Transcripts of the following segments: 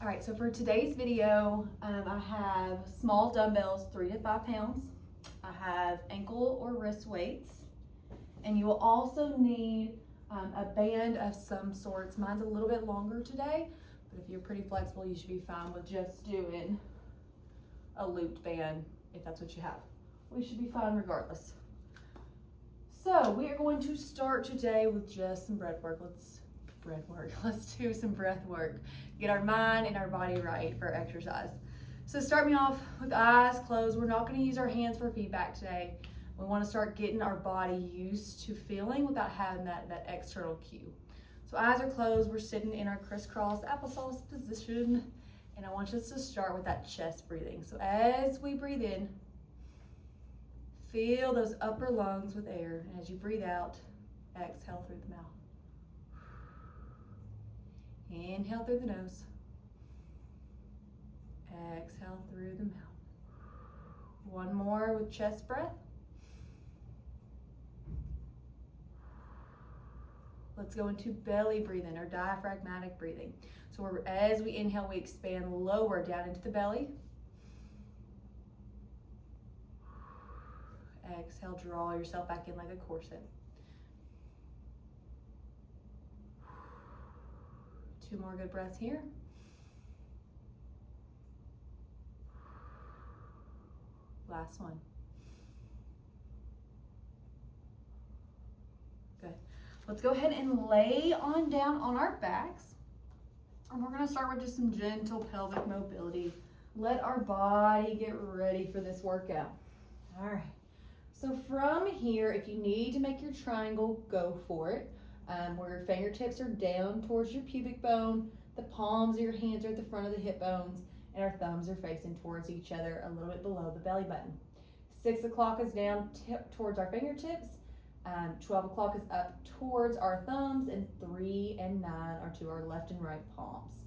All right, so for today's video, I have small dumbbells, 3 to 5 pounds. I have ankle or wrist weights, and you will also need a band of some sorts. Mine's a little bit longer today, but if you're pretty flexible, you should be fine with just doing a looped band if that's what you have. We should be fine regardless. So we are going to start today with just some breath work. Let's do some breath work. Get our mind and our body right for exercise. So start me off with eyes closed. We're not going to use our hands for feedback today. We want to start getting our body used to feeling without having that external cue. So eyes are closed. We're sitting in our crisscross applesauce position. And I want us to start with that chest breathing. So as we breathe in, feel those upper lungs with air. And as you breathe out, exhale through the mouth. Inhale through the nose. Exhale through the mouth. One more with chest breath. Let's go into belly breathing or diaphragmatic breathing. So as we inhale, we expand lower down into the belly. Exhale, draw yourself back in like a corset. 2 more good breaths here. Last one. Good. Let's go ahead and lay on down on our backs. And we're going to start with just some gentle pelvic mobility. Let our body get ready for this workout. All right. So from here, if you need to make your triangle, go for it. Where your fingertips are down towards your pubic bone, the palms of your hands are at the front of the hip bones, and our thumbs are facing towards each other a little bit below the belly button. 6 o'clock is down towards our fingertips, 12 o'clock is up towards our thumbs, and 3 and 9 are to our left and right palms.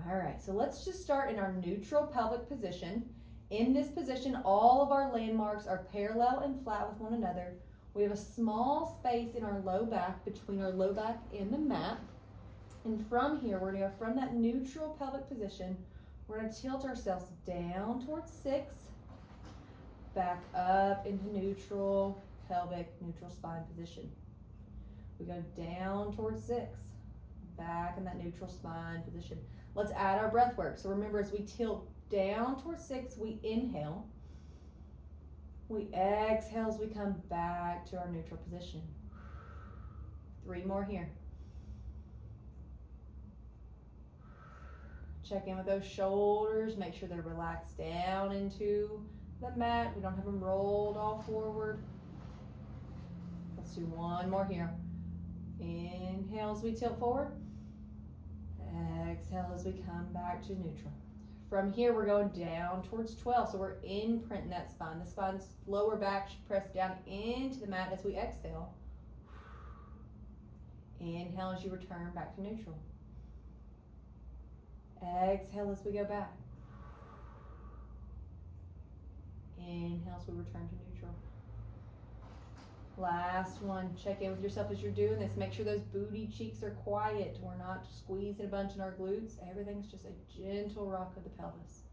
All right, so let's just start in our neutral pelvic position. In this position, all of our landmarks are parallel and flat with one another. We have a small space in our low back between our low back and the mat. And from here, we're going to go from that neutral pelvic position. We're going to tilt ourselves down towards 6, back up into neutral pelvic, neutral spine position. We go down towards 6, back in that neutral spine position. Let's add our breath work. So remember, as we tilt down towards 6, we inhale. We exhale as we come back to our neutral position. 3 more here. Check in with those shoulders. Make sure they're relaxed down into the mat. We don't have them rolled all forward. Let's do 1 more here. Inhale as we tilt forward. Exhale as we come back to neutral. From here, we're going down towards 12, so we're imprinting that spine. The spine's lower back should press down into the mat as we exhale. Inhale as you return back to neutral. Exhale as we go back. Inhale as we return to neutral. Last one. Check in with yourself as you're doing this. Make sure those booty cheeks are quiet. We're not squeezing a bunch in our glutes. Everything's just a gentle rock of the pelvis.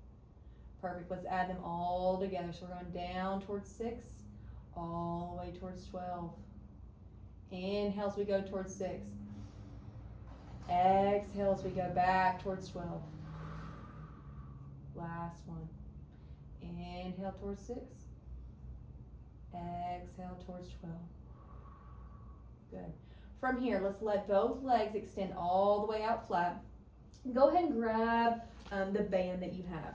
Perfect. Let's add them all together. So we're going down towards 6, all the way towards 12. Inhale as we go towards 6. Exhale as we go back towards 12. Last one. Inhale towards 6. Exhale towards 12. Good. From here, let's let both legs extend all the way out flat. Go ahead and grab the band that you have.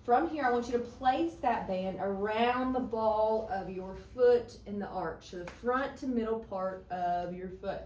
From here, I want you to place that band around the ball of your foot in the arch, so the front to middle part of your foot.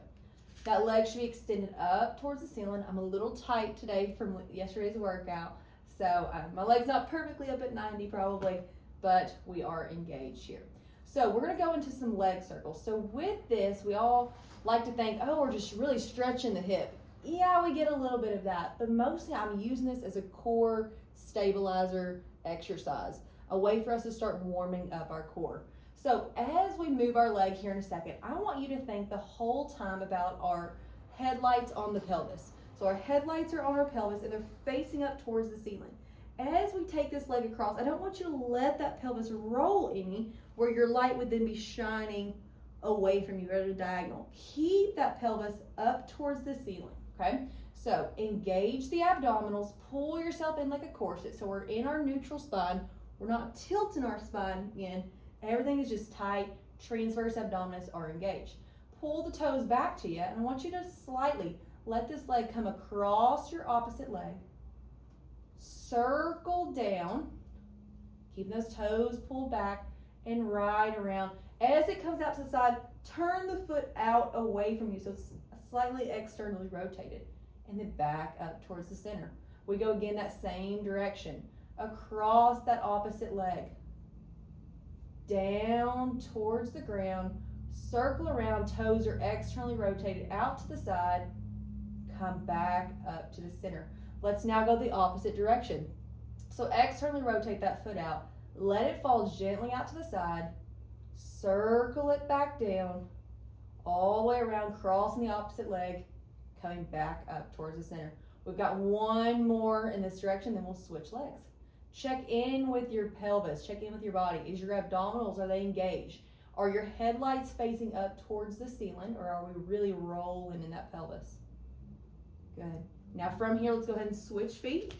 That leg should be extended up towards the ceiling. I'm a little tight today from yesterday's workout, so my leg's not perfectly up at 90 probably, but we are engaged here. So we're going to go into some leg circles. So with this, we all like to think, oh, we're just really stretching the hip. Yeah, we get a little bit of that, but mostly I'm using this as a core stabilizer exercise, a way for us to start warming up our core. So as we move our leg here in a second, I want you to think the whole time about our headlights on the pelvis. So our headlights are on our pelvis and they're facing up towards the ceiling. As we take this leg across, I don't want you to let that pelvis roll any where your light would then be shining away from you at a diagonal. Keep that pelvis up towards the ceiling, okay? So engage the abdominals, pull yourself in like a corset. So we're in our neutral spine. We're not tilting our spine in. Everything is just tight. Transverse abdominis are engaged. Pull the toes back to you, and I want you to slightly let this leg come across your opposite leg. Circle down, keeping those toes pulled back, and ride around. As it comes out to the side, turn the foot out away from you, so it's slightly externally rotated, and then back up towards the center. We go again that same direction, across that opposite leg, down towards the ground, circle around, toes are externally rotated out to the side, come back up to the center. Let's now go the opposite direction. So externally rotate that foot out, let it fall gently out to the side, circle it back down, all the way around, crossing the opposite leg, coming back up towards the center. We've got one more in this direction, then we'll switch legs. Check in with your pelvis, check in with your body. Is your abdominals, are they engaged? Are your headlights facing up towards the ceiling, or are we really rolling in that pelvis? Good. Now from here, let's go ahead and switch feet.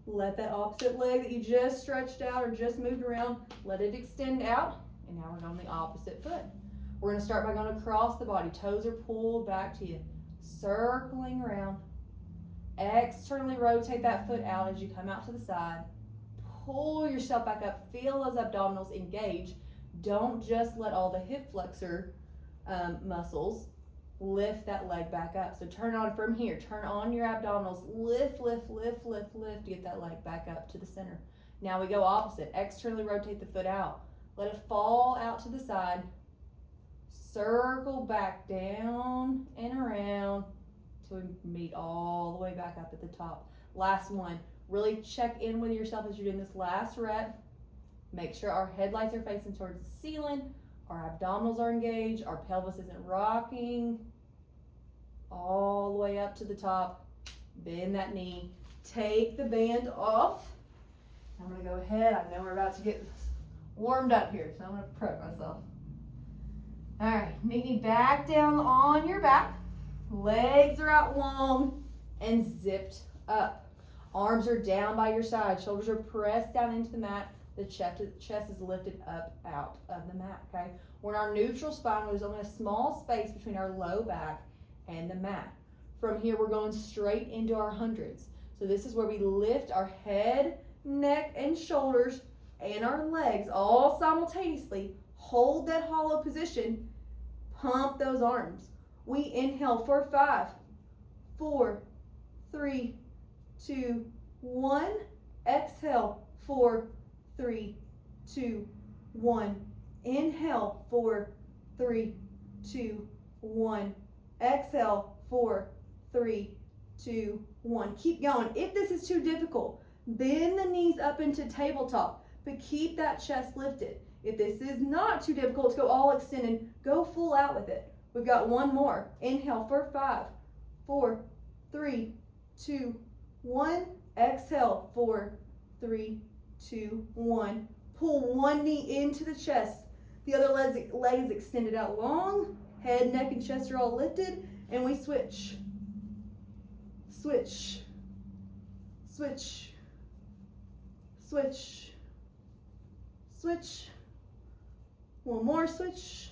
Let that opposite leg that you just stretched out or just moved around, let it extend out. And now we're going the opposite foot. We're going to start by going across the body. Toes are pulled back to you. Circling around. Externally rotate that foot out as you come out to the side. Pull yourself back up. Feel those abdominals engage. Don't just let all the hip flexor muscles lift that leg back up. So turn on from here. Turn on your abdominals. Lift, lift, lift, lift, lift to get that leg back up to the center. Now we go opposite. Externally rotate the foot out. Let it fall out to the side. Circle back down and around till we meet all the way back up at the top. Last one. Really check in with yourself as you're doing this last rep. Make sure our headlights are facing towards the ceiling. Our abdominals are engaged. Our pelvis isn't rocking. All the way up to the top. Bend that knee. Take the band off. I'm going to go ahead. I know we're about to get warmed up here, so I'm going to prep myself. All right, knee back down on your back. Legs are out long and zipped up. Arms are down by your side. Shoulders are pressed down into the mat. The chest is lifted up out of the mat, okay? We're in our neutral spine. There's only a small space between our low back and the mat. From here, we're going straight into our hundreds. So this is where we lift our head, neck, and shoulders and our legs all simultaneously. Hold that hollow position. Pump those arms. We inhale for 5, 4, 3, 2, 1. Exhale, 4, 3, 2, 1. Inhale, 4, 3, 2, 1. Exhale, 4, 3, 2, 1. Keep going. If this is too difficult, bend the knees up into tabletop, but keep that chest lifted. If this is not too difficult to go all extended, go full out with it. We've got one more. Inhale for 5, 4, 3, 2, 1. Exhale, 4, 3, 2, 1. Pull one knee into the chest. The other leg is extended out long. Head, neck, and chest are all lifted. And we switch. Switch. Switch. Switch. Switch. One more switch.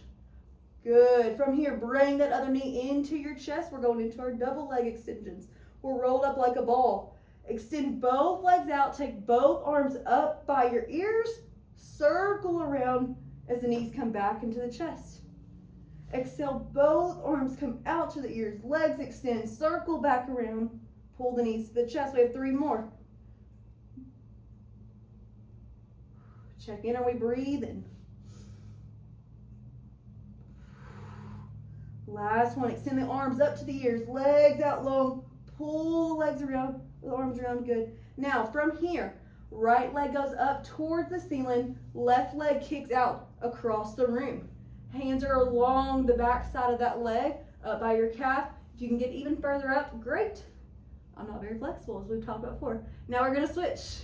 Good. From here, bring that other knee into your chest. We're going into our double leg extensions. We're rolled up like a ball. Extend both legs out. Take both arms up by your ears. Circle around as the knees come back into the chest. Exhale, both arms come out to the ears. Legs extend. Circle back around. Pull the knees to the chest. We have 3 more. Check in. Are we breathing? Last one. Extend the arms up to the ears. Legs out long. Pull the legs around. The arms around. Good. Now from here, right leg goes up towards the ceiling. Left leg kicks out across the room. Hands are along the back side of that leg. up by your calf. If you can get even further up, great. I'm not very flexible, as we've talked about before. Now we're gonna switch.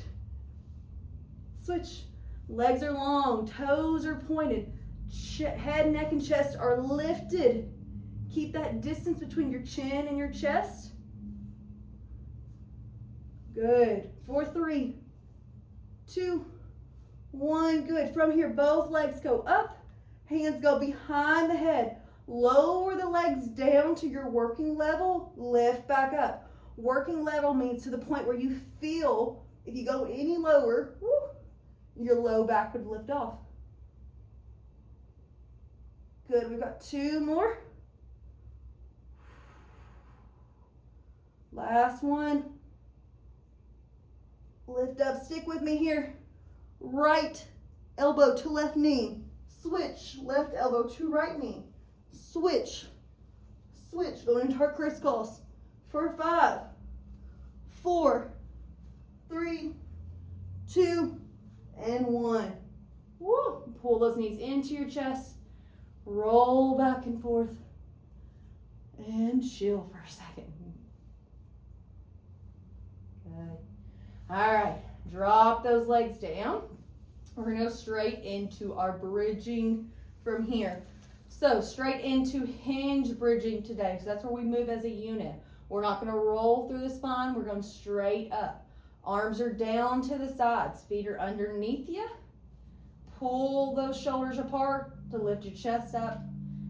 Switch. Legs are long, toes are pointed, head, neck, and chest are lifted. Keep that distance between your chin and your chest. Good. 4, 3, 2, 1. Good. From here, both legs go up. Hands go behind the head. Lower the legs down to your working level. Lift back up. Working level means to the point where you feel, if you go any lower, your low back would lift off. Good. We've got 2 more. Last one. Lift up. Stick with me here. Right elbow to left knee. Switch. Left elbow to right knee. Switch. Switch. Going into our crisscross. For 5, 4, 3, 2, and 1. Woo. Pull those knees into your chest. Roll back and forth. And chill for a second. Good. All right. Drop those legs down. We're going to go straight into our bridging from here. So straight into hinge bridging today. So that's where we move as a unit. We're not going to roll through the spine. We're going straight up. Arms are down to the sides. Feet are underneath you. Pull those shoulders apart to lift your chest up.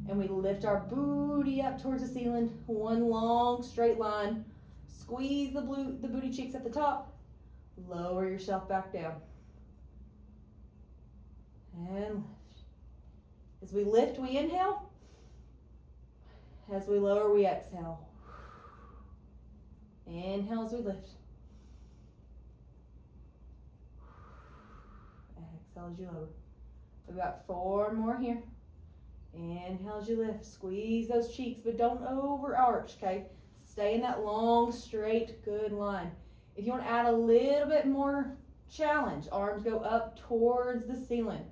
And we lift our booty up towards the ceiling. One long straight line. Squeeze the booty cheeks at the top. Lower yourself back down. And lift. As we lift, we inhale. As we lower, we exhale. Inhale as we lift. Exhale as you lower. We've got 4 more here. Inhale as you lift. Squeeze those cheeks, but don't overarch, okay? Stay in that long, straight, good line. If you want to add a little bit more challenge, arms go up towards the ceiling.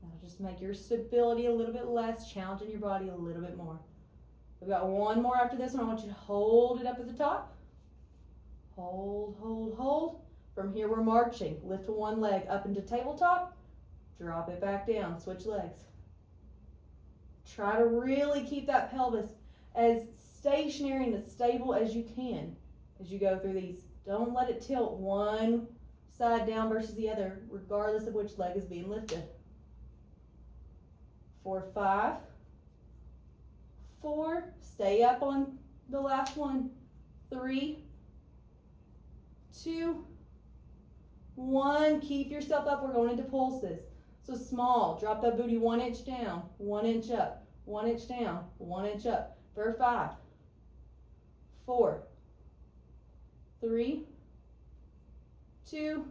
That'll just make your stability a little bit less, challenging your body a little bit more. We've got 1 more after this one. I want you to hold it up at the top. Hold, hold, hold. From here, we're marching. Lift 1 leg up into tabletop. Drop it back down. Switch legs. Try to really keep that pelvis as stationary and as stable as you can as you go through these. Don't let it tilt one side down versus the other, regardless of which leg is being lifted. 4, 5, 4. Stay up on the last one. 3, 2, 1. Keep yourself up. We're going into pulses. So small. Drop that booty 1 inch down, 1 inch up, 1 inch down, 1 inch up. For 5, 4, 3, 2.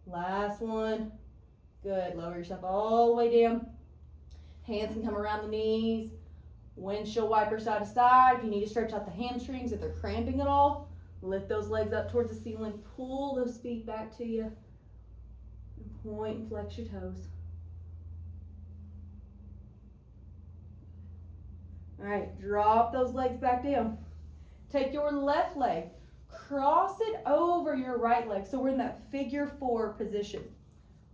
Last one. Good. Lower yourself all the way down. Hands can come around the knees. Windshield wiper side to side. If you need to stretch out the hamstrings, if they're cramping at all, lift those legs up towards the ceiling. Pull those feet back to you. And point and flex your toes. All right, drop those legs back down. Take your left leg, cross it over your right leg. So we're in that figure 4 position.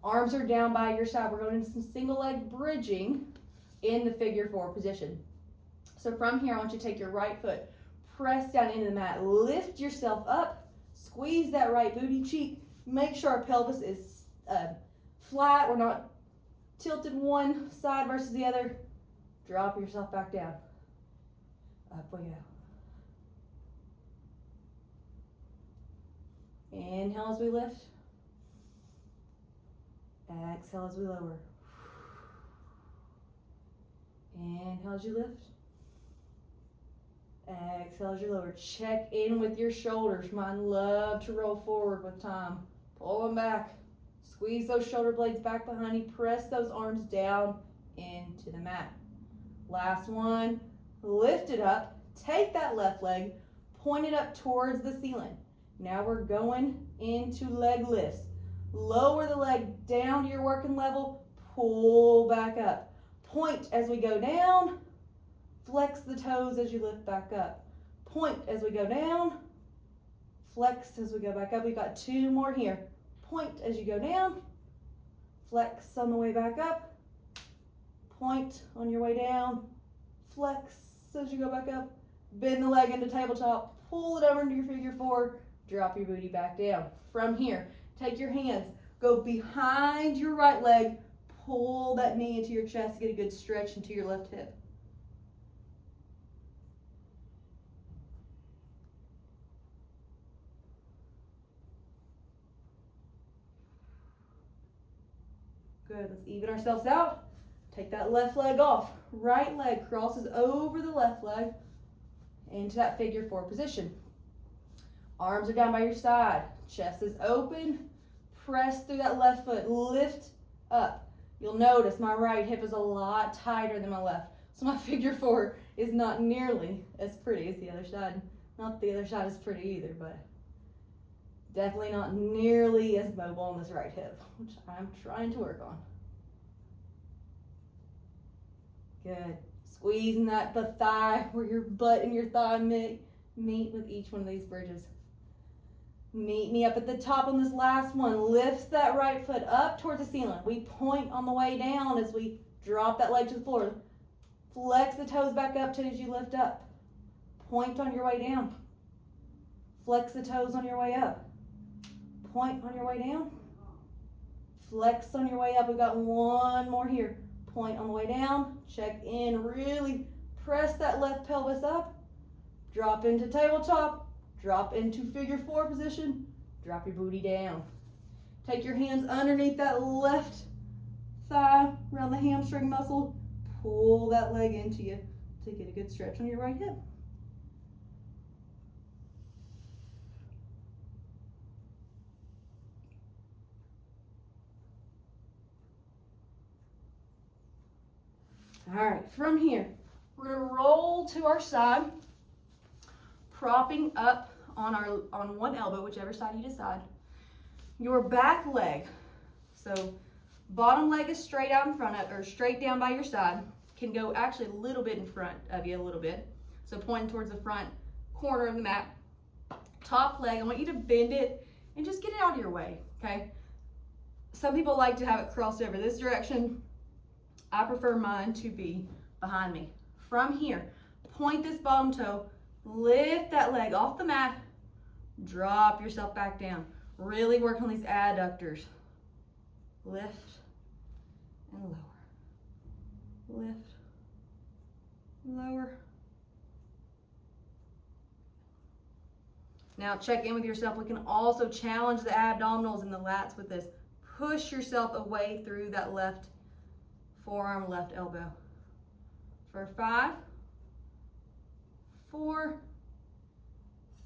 Arms are down by your side. We're going into some single leg bridging in the figure 4 position. So from here, I want you to take your right foot, press down into the mat, lift yourself up, squeeze that right booty cheek. Make sure our pelvis is flat. We're not tilted one side versus the other. Drop yourself back down. Up we go. Inhale as we lift. Exhale as we lower. Inhale as you lift. Exhale as you lower. Check in with your shoulders. Mine love to roll forward with time. Pull them back. Squeeze those shoulder blades back behind you. Press those arms down into the mat. Last one. Lift it up. Take that left leg. Point it up towards the ceiling. Now we're going into leg lifts. Lower the leg down to your working level. Pull back up. Point as we go down. Flex the toes as you lift back up. Point as we go down. Flex as we go back up. We've got 2 more here. Point as you go down. Flex on the way back up. Point on your way down. Flex as you go back up. Bend the leg into tabletop. Pull it over into your figure 4. Drop your booty back down. From here, take your hands. Go behind your right leg. Pull that knee into your chest. Get a good stretch into your left hip. Good, let's even ourselves out. Take that left leg off. Right leg crosses over the left leg into that figure 4 position. Arms are down by your side. Chest is open. Press through that left foot. Lift up. You'll notice my right hip is a lot tighter than my left. So my figure 4 is not nearly as pretty as the other side. Not the other side is pretty either, but definitely not nearly as mobile on this right hip, which I'm trying to work on. Good. Squeezing the thigh where your butt and your thigh meet with each one of these bridges. Meet me up at the top on this last one. Lift that right foot up towards the ceiling. We point on the way down as we drop that leg to the floor. Flex the toes back up as you lift up. Point on your way down. Flex the toes on your way up. Point on your way down. Flex on your way up. We've got 1 more here. Point on the way down. Check in. Really press that left pelvis up. Drop into tabletop. Drop into figure 4 position. Drop your booty down. Take your hands underneath that left thigh, around the hamstring muscle. Pull that leg into you to get a good stretch on your right hip. All right, from here, we're gonna roll to our side, propping up on one elbow, whichever side you decide. Your back leg, so bottom leg is straight out in front of, or straight down by your side, can go actually a little bit in front of you, a little bit. So pointing towards the front corner of the mat. Top leg, I want you to bend it and just get it out of your way, okay? Some people like to have it crossed over this direction. I prefer mine to be behind me. From here, point this bottom toe, lift that leg off the mat, drop yourself back down. Really work on these adductors. Lift and lower. Lift, lower. Now check in with yourself. We can also challenge the abdominals and the lats with this. Push yourself away through that left forearm, left elbow. For 5, 4,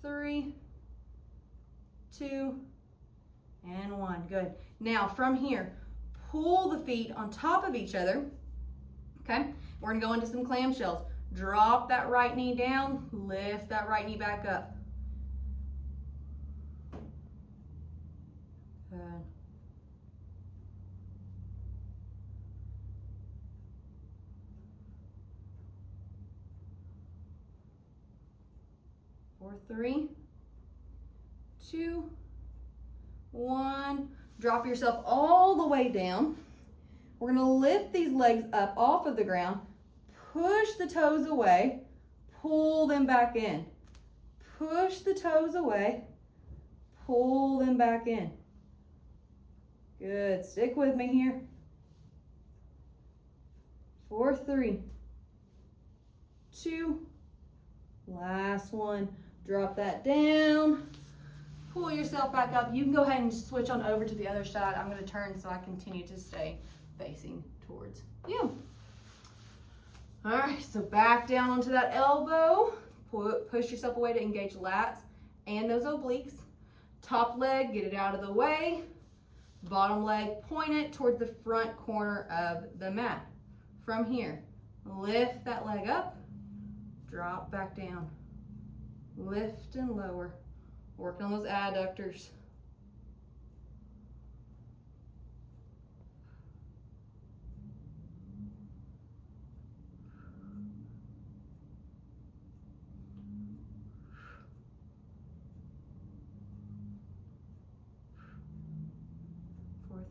3, 2, and 1. Good. Now from here, pull the feet on top of each other. Okay? We're gonna go into some clamshells. Drop that right knee down, lift that right knee back up. Good. For 3, 2, 1. Drop yourself all the way down. We're going to lift these legs up off of the ground. Push the toes away. Pull them back in. Push the toes away. Pull them back in. Good. Stick with me here. For 3, 2, last one. Drop that down. Pull yourself back up. You can go ahead and switch on over to the other side. I'm going to turn so I continue to stay facing towards you. All right, so back down onto that elbow. Push yourself away to engage lats and those obliques. Top leg, get it out of the way. Bottom leg, point it towards the front corner of the mat. From here, lift that leg up, drop back down. Lift and lower. Working on those adductors.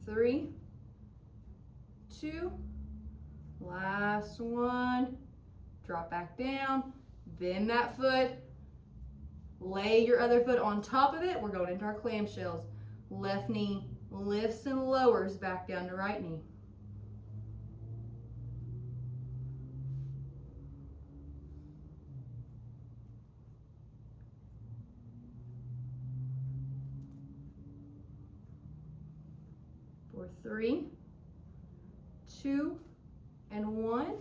3, 2, last one. Drop back down, bend that foot, lay your other foot on top of it. We're going into our clamshells. Left knee lifts and lowers back down to right knee. For 3, 2, and 1.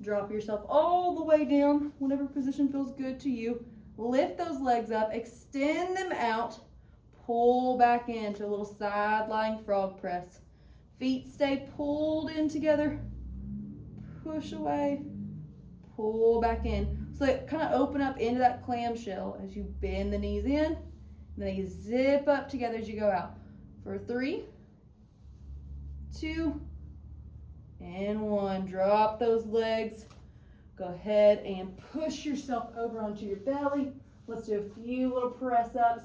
Drop yourself all the way down, whatever position feels good to you. Lift those legs up, extend them out, pull back into a little side lying frog press. Feet stay pulled in together. Push away, pull back in. So they kind of open up into that clamshell as you bend the knees in, and then you zip up together as you go out. For 3, 2, and 1. Drop those legs. Go ahead and push yourself over onto your belly. Let's do a few little press ups.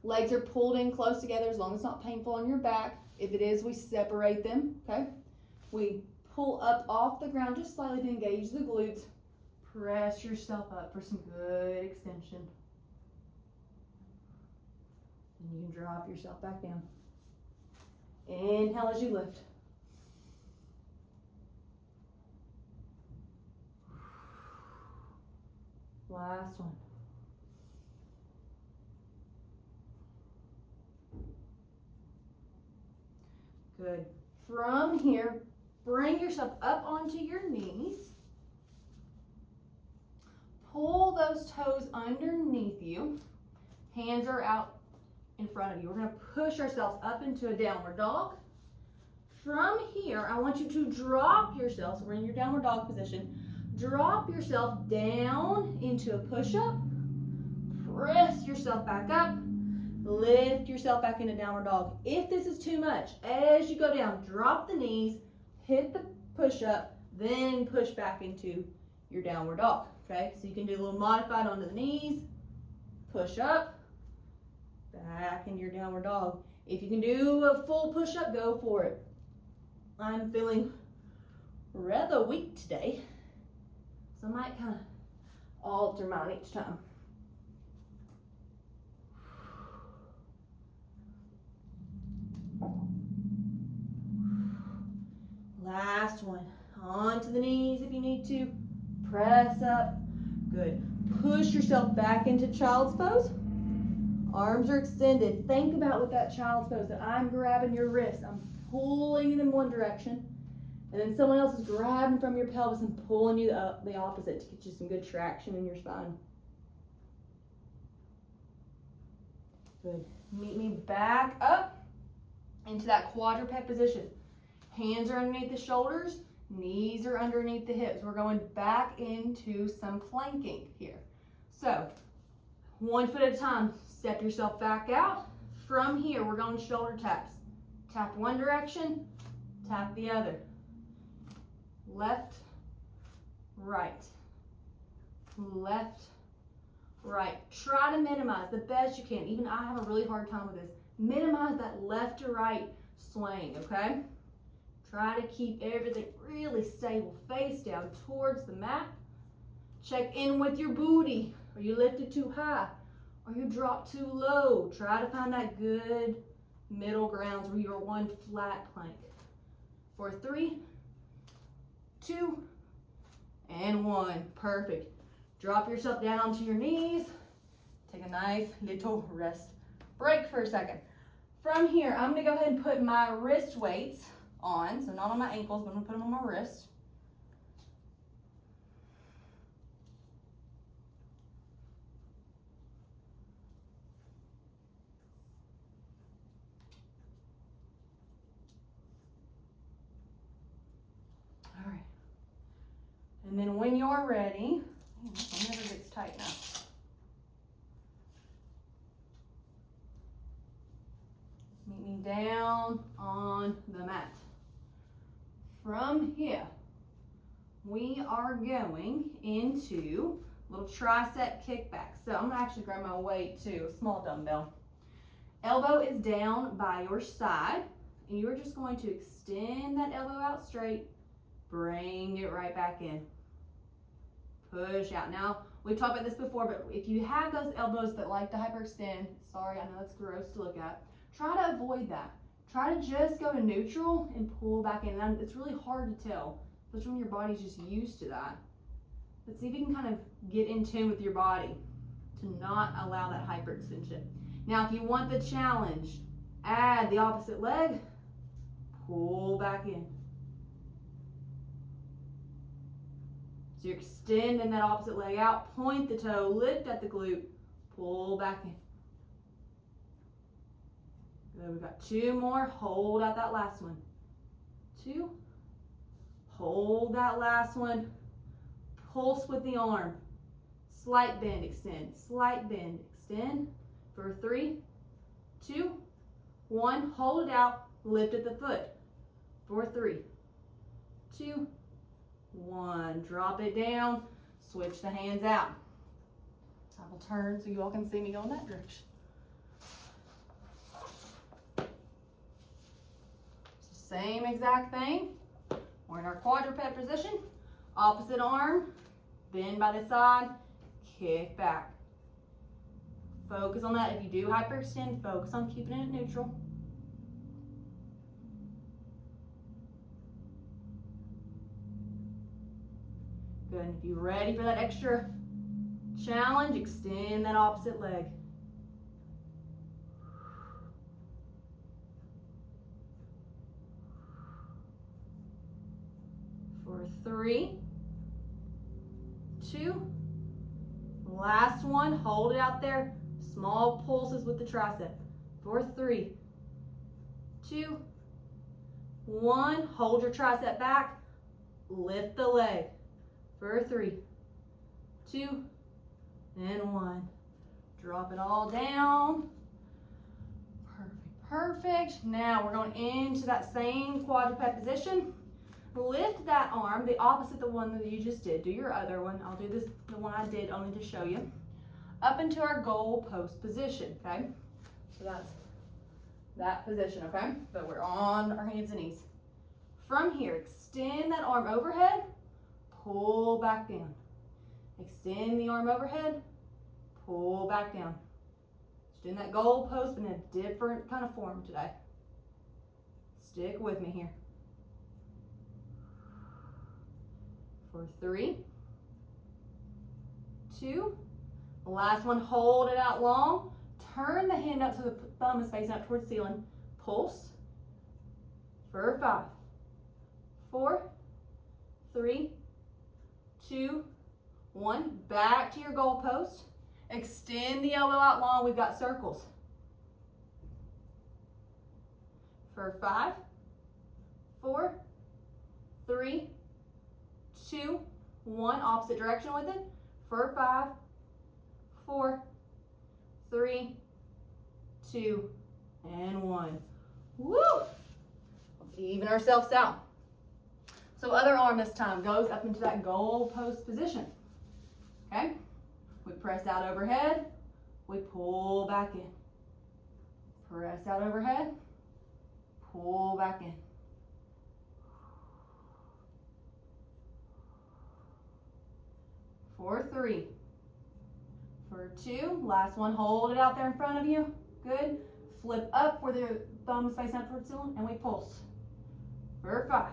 Legs are pulled in close together as long as it's not painful on your back. If it is, we separate them, okay? We pull up off the ground just slightly to engage the glutes. Press yourself up for some good extension. And you can drop yourself back down. Inhale as you lift. Last one. Good. From here, bring yourself up onto your knees. Pull those toes underneath you. Hands are out in front of you. We're going to push ourselves up into a downward dog. From here, I want you to drop yourself. So we're in your downward dog position. Drop yourself down into a push-up. Press yourself back up. Lift yourself back into downward dog. If this is too much, as you go down, drop the knees, hit the push-up, then push back into your downward dog. Okay, so you can do a little modified onto the knees, push up, back into your downward dog. If you can do a full push-up, go for it. I'm feeling rather weak today, so I might kind of alter mine each time. Last one. Onto the knees if you need to. Press up. Good. Push yourself back into child's pose. Arms are extended. Think about with that child's pose that I'm grabbing your wrist. I'm pulling you in one direction. And then someone else is grabbing from your pelvis and pulling you the opposite to get you some good traction in your spine. Good. Meet me back up into that quadruped position. Hands are underneath the shoulders. Knees are underneath the hips. We're going back into some planking here. So, one foot at a time. Step yourself back out. From here, we're going shoulder taps. Tap one direction, tap the other. Left, right. Left, right. Try to minimize the best you can. Even I have a really hard time with this. Minimize that left to right swing, okay? Try to keep everything really stable. Face down towards the mat. Check in with your booty. Are you lifted too high? Are you dropped too low? Try to find that good middle grounds where you're one flat plank. For 3, 2, and 1. Perfect. Drop yourself down onto your knees. Take a nice little rest break for a second. From here, I'm going to go ahead and put my wrist weights on. So not on my ankles, but I'm going to put them on my wrist. All right. And then when you're ready, this one never gets tight now. Meet me down on the mat. From here, we are going into little tricep kickback. So I'm gonna actually grab my weight too, a small dumbbell. Elbow is down by your side, and you're just going to extend that elbow out straight, bring it right back in. Push out. Now, we've talked about this before, but if you have those elbows that like to hyperextend, sorry, I know that's gross to look at, try to avoid that. Try to just go to neutral and pull back in. And it's really hard to tell, especially when your body's just used to that. But see if you can kind of get in tune with your body to not allow that hyperextension. Now, if you want the challenge, add the opposite leg, pull back in. So you're extending that opposite leg out, point the toe, lift at the glute, pull back in. Good, we've got 2 more, hold out that last one. 2, hold that last one, pulse with the arm, slight bend, extend, slight bend, extend, for 3, 2, 1, hold it out, lift at the foot, for 3, 2, 1, drop it down, switch the hands out. I will turn so you all can see me go in that direction. Same exact thing. We're in our quadruped position. Opposite arm, bend by the side, kick back. Focus on that. If you do hyperextend, focus on keeping it neutral. Good, and if you're ready for that extra challenge, extend that opposite leg. For 3, 2, last one, hold it out there. Small pulses with the tricep. For 3, 2, 1, hold your tricep back, lift the leg. For 3, 2, and 1. Drop it all down. Perfect, perfect. Now we're going into that same quadruped position. Lift that arm, the opposite the one that you just did. Do your other one. I'll do this, the one I did only to show you. Up into our goal post position, okay? So that's that position, okay? But we're on our hands and knees. From here, extend that arm overhead, pull back down. Extend the arm overhead, pull back down. Just doing that goal post, but in a different kind of form today. Stick with me here. For 3, 2, last one, hold it out long. Turn the hand up so the thumb is facing up towards the ceiling. Pulse. For 5, 4, 3, 2, 1. Back to your goal post. Extend the elbow out long. We've got circles. For 5, 4, 3, 2, 1. Opposite direction with it. For 5, 4, 3, 2, and 1. Woo! Let's even ourselves out. So other arm this time goes up into that goal post position. Okay? We press out overhead. We pull back in. Press out overhead. Pull back in. For 3. For 2. Last one, hold it out there in front of you. Good. Flip up where the thumb is facing up towards the ceiling, and we pulse. For 5.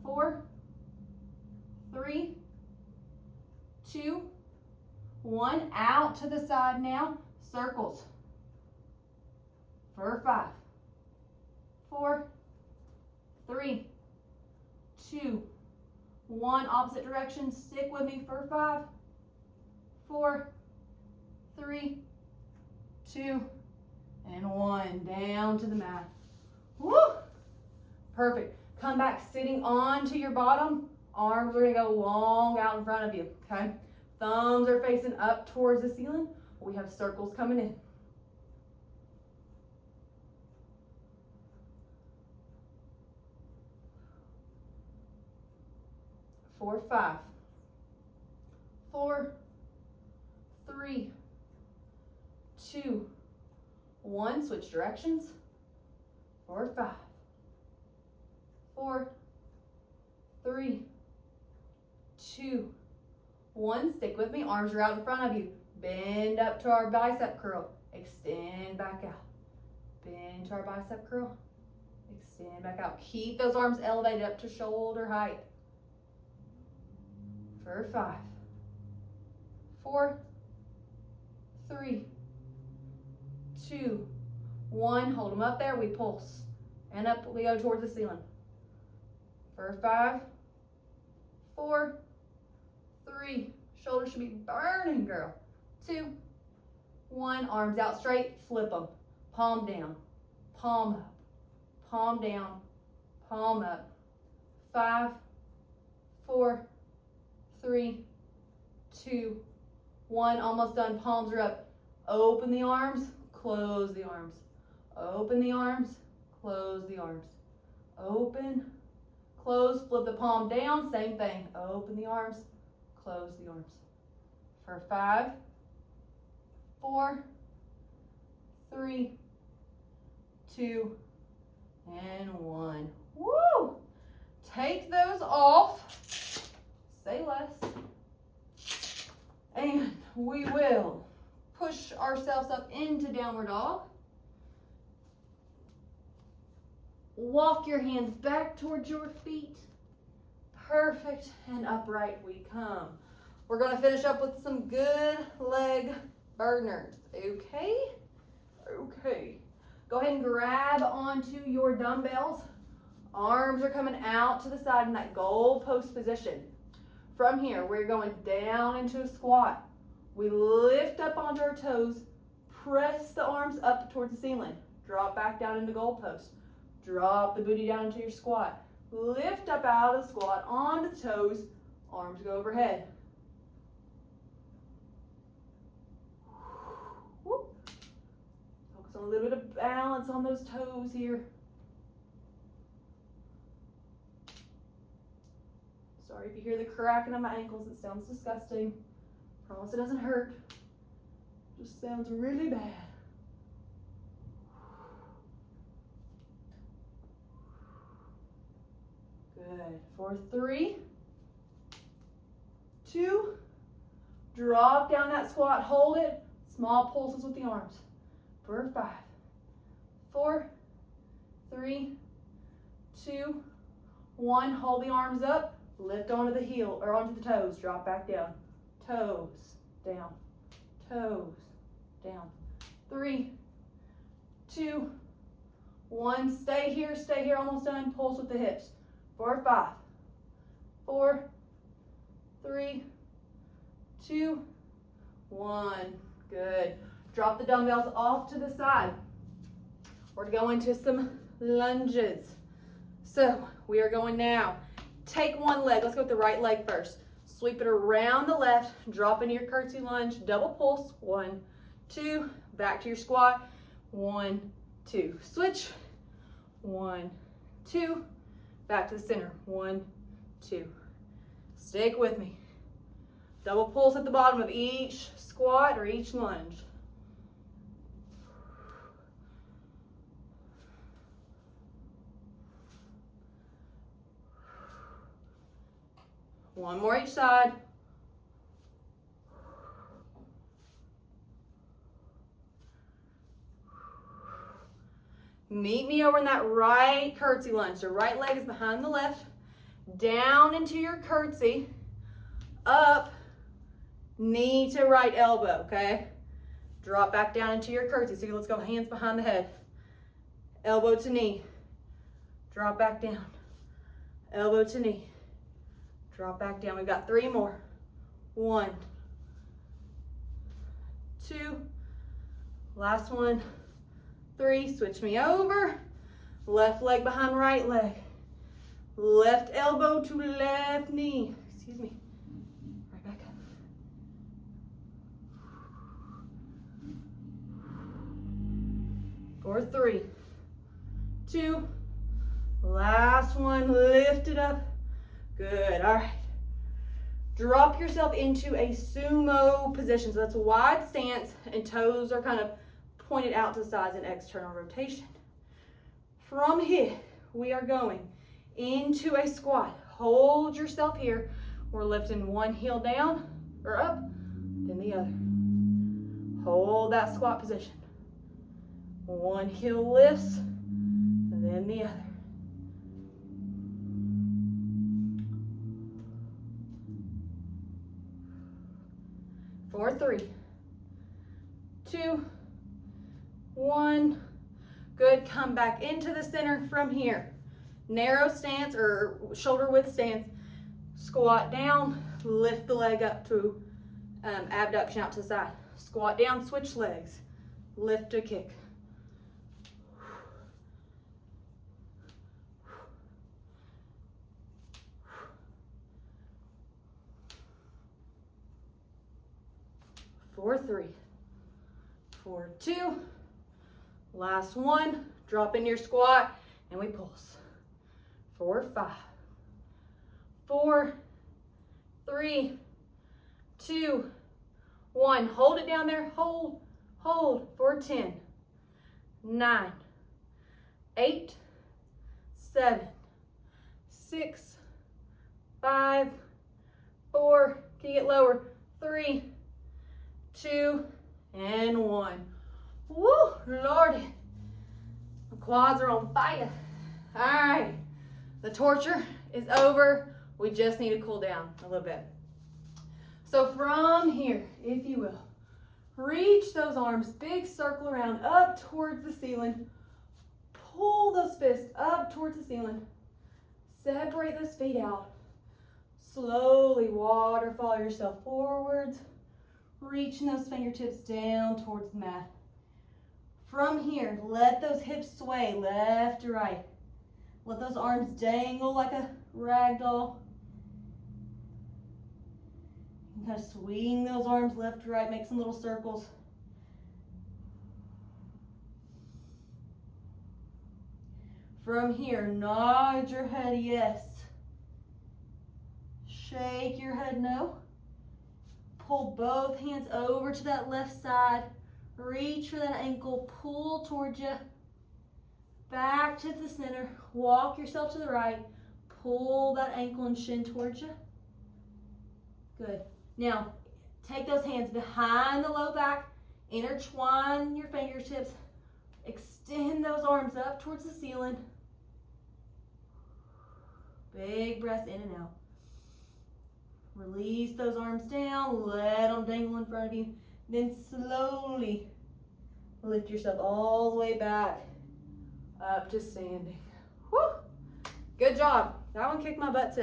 4, 3, 2, 1. Out to the side now. Circles. For 5, 4, 3, 2, 1. Opposite direction. Stick with me for 5, 4, 3, 2, and 1. Down to the mat. Woo! Perfect. Come back sitting onto your bottom. Arms are going to go long out in front of you, okay? Thumbs are facing up towards the ceiling. We have circles coming in. For 5, 4, 3, 2, 1, switch directions. 4, 5, 4, 3, 2, 1. Stick with me. Arms are out in front of you. Bend up to our bicep curl. Extend back out. Bend to our bicep curl. Extend back out. Keep those arms elevated up to shoulder height. For 5, 4, 3, 2, 1. Hold them up there. We pulse. And up we go towards the ceiling. For 5, 4, 3. Shoulders should be burning, girl. 2, 1. Arms out straight. Flip them. Palm down. Palm up. Palm down. Palm up. 5, 4, 3, 2, 1. Almost done. Palms are up. Open the arms. Close the arms. Open the arms. Close the arms. Open. Close. Flip the palm down. Same thing. Open the arms. Close the arms. For 5, 4, 3, 2, and 1. Woo! Take those off. Say less. And we will push ourselves up into downward dog. Walk your hands back towards your feet. Perfect. And upright we come. We're going to finish up with some good leg burners. Okay? Okay. Go ahead and grab onto your dumbbells. Arms are coming out to the side in that goalpost position. From here, we're going down into a squat. We lift up onto our toes. Press the arms up towards the ceiling. Drop back down into goalpost. Drop the booty down into your squat. Lift up out of the squat onto the toes. Arms go overhead. Whoop. Focus on a little bit of balance on those toes here. Sorry if you hear the cracking of my ankles. It sounds disgusting. Promise it doesn't hurt. Just sounds really bad. Good. For 3, 2, drop down that squat. Hold it. Small pulses with the arms. For 5, 4, 3, 2, 1. Hold the arms up. Lift onto the heel or onto the toes. Drop back down. Toes down. Toes down. 3, 2, 1. Stay here. Stay here. Almost done. Pulse with the hips. For 5, 4, 3, 2, 1. Good. Drop the dumbbells off to the side. We're going to go into some lunges. So we are going now. Take one leg. Let's go with the right leg first. Sweep it around the left. Drop into your curtsy lunge. Double pulse. 1, 2. Back to your squat. 1, 2. Switch. 1, 2. Back to the center. 1, 2. Stick with me. Double pulse at the bottom of each squat or each lunge. One more each side. Meet me over in that right curtsy lunge. The right leg is behind the left. Down into your curtsy. Up. Knee to right elbow, okay? Drop back down into your curtsy. So let's go hands behind the head. Elbow to knee. Drop back down. Elbow to knee. Drop back down. We've got 3 more. 1, 2. Last one. 3. Switch me over. Left leg behind right leg. Left elbow to left knee. Excuse me. Right back up. For 3, 2. Last one. Lift it up. Good. All right. Drop yourself into a sumo position. So that's a wide stance and toes are kind of pointed out to the sides in external rotation. From here, we are going into a squat. Hold yourself here. We're lifting one heel down or up, then the other. Hold that squat position. One heel lifts, and then the other. For 3, 2, 1. Good. Come back into the center from here. Narrow stance or shoulder width stance. Squat down, lift the leg up to abduction out to the side. Squat down, switch legs, lift a kick. For 3, for 2, last one, drop in your squat and we pulse. For 5, 4, 3, 2, 1. Hold it down there, hold, hold for 10, 9, 8, 7, 6, 5, 4, can you get lower? 3, 2, and 1. Woo, Lordy. The quads are on fire. All right, the torture is over. We just need to cool down a little bit. So from here, if you will, reach those arms, big circle around, up towards the ceiling. Pull those fists up towards the ceiling. Separate those feet out. Slowly waterfall yourself forwards. Reaching those fingertips down towards the mat. From here, let those hips sway left to right. Let those arms dangle like a rag doll. You can kind of swing those arms left to right, make some little circles. From here, nod your head yes. Shake your head no. Pull both hands over to that left side. Reach for that ankle, pull towards you. Back to the center, walk yourself to the right. Pull that ankle and shin towards you. Good. Now, take those hands behind the low back, intertwine your fingertips, extend those arms up towards the ceiling. Big breaths in and out. Release those arms down, let them dangle in front of you. Then slowly lift yourself all the way back up to standing. Woo! Good job. That one kicked my butt too.